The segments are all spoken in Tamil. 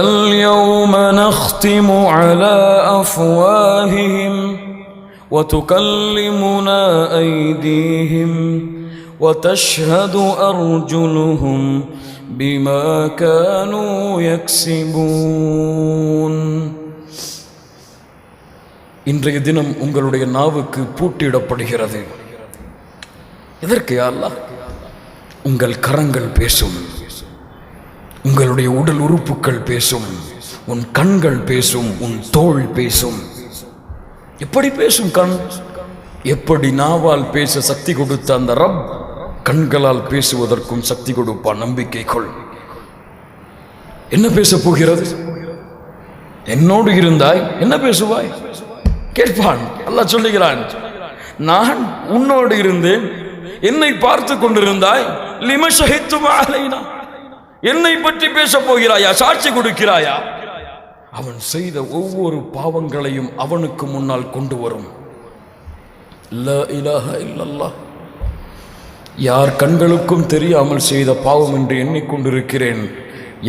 اليوم نختم على أفواههم وتكلمنا أيديهم وتشهد أرجلهم بما كانوا يكسبون. இன்றைய தினம் உங்களுடைய நாவுக்கு பூட்டிடப்படுகிறது. எதற்கு யா அல்லாஹ்? உங்கள் கரங்கள் பேசும், உங்களுடைய உடல் உறுப்புகள் பேசும், உன் கண்கள் பேசும், உன் தோள் பேசும். எப்படி பேசும் கண்? எப்படி நாவால் பேச சக்தி கொடுத்த அந்த ரப் கண்களால் பேசுவதற்கும் சக்தி கொடுப்பான். நம்பிக்கை கொள். என்ன பேச போகிறது? என்னோடு இருந்தாய் என்ன பேசுவாய் கேட்பான். அல்லாஹ் சொல்லுகிறான், நான் உன்னோடு இருந்தேன், என்னை பார்த்து கொண்டிருந்தாய். லிம ஷஹித்தும் அலைனா, என்னை பற்றி பேச போகிறாயா? சாட்சி கொடுக்கிறாயா? அவன் செய்த ஒவ்வொரு பாவங்களையும் அவனுக்கு முன்னால் கொண்டு வரும். லா இலாஹா இல்லல்லாஹ். யார் கண்களுக்கும் தெரியாமல் செய்த பாவம் என்று எண்ணிக்கொண்டிருக்கிறேன்.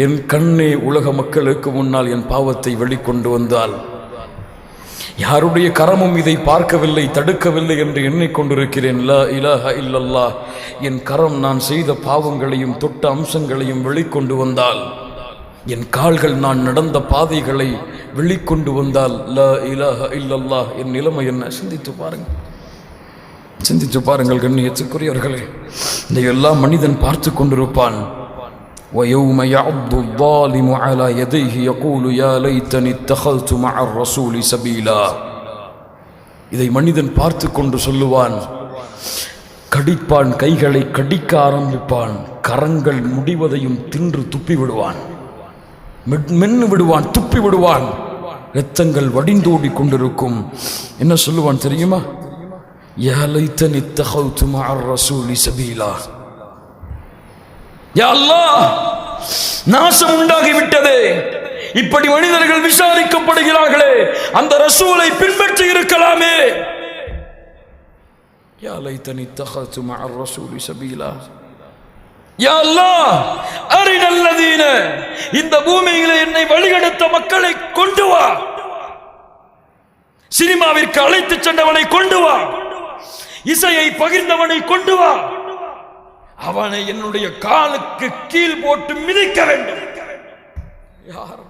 என் கண்ணே உலக மக்களுக்கு முன்னால் என் பாவத்தை வெளிக்கொண்டு வந்தால், யாருடைய கரமும் இதை பார்க்கவில்லை, தடுக்கவில்லை என்று எண்ணிக்கொண்டிருக்கிறேன். லா இலாஹா இல்லல்லாஹ். என் கரம் நான் செய்த பாவங்களையும் தொட்ட அம்சங்களையும் வெளிக்கொண்டு வந்தால், என் கால்கள் நான் நடந்த பாதைகளை வெளிக்கொண்டு வந்தால், லா இலாஹா இல்லல்லாஹ், என் நிலைமை என்ன? சிந்தித்து பாருங்கள், சிந்தித்து பாருங்கள் கண்ணியத்துக்குரியவர்களே. இதையெல்லாம் மனிதன் பார்த்து கொண்டிருப்பான். وَيَوْمَ يَعَضُّ الظَّالِمُ عَلَى يَدَيْهِ يَقُولُ يَا لَيْتَنِي اتَّخَذْتُ مَعَ الرَّسُولِ سَبِيلًا. இதை மனிதன் பார்த்து கொண்டு சொல்லுவான், கடிப்பான், கைகளை கடிக்க ஆரம்பிப்பான், கரங்கள் முடிவதையும் தின்று துப்பி விடுவான், மென்னு விடுவான், துப்பி விடுவான், இரத்தங்கள் வடிந்தோடி கொண்டிருக்கும். என்ன சொல்லுவான் தெரியுமா? யா லைத்தனி இத்தகௌது மஅ الرسول சபீலா. யா அல்லாஹ், நாசம் உண்டாகிவிட்டதே, இப்படி மனிதர்கள் விசாரிக்கப்படுகிறார்களே, அந்த ரசூலை பின்பற்றி இருக்கலாமே. யா லைத்தனி இத்தகௌது மஅ الرسول சபீலா. யா அல்லாஹ், அரினல்லதீன, இந்த பூமியிலே என்னை வழிகெடுத்த மக்களை கொண்டு வா, சினிமாவிற்கு அழைத்து சென்றவனை கொண்டு வா, இசையை பகிர்ந்தவனை கொண்டு வா, அவனை என்னுடைய காலுக்கு கீழ் போட்டு மிதிக்க வேண்டும். யார்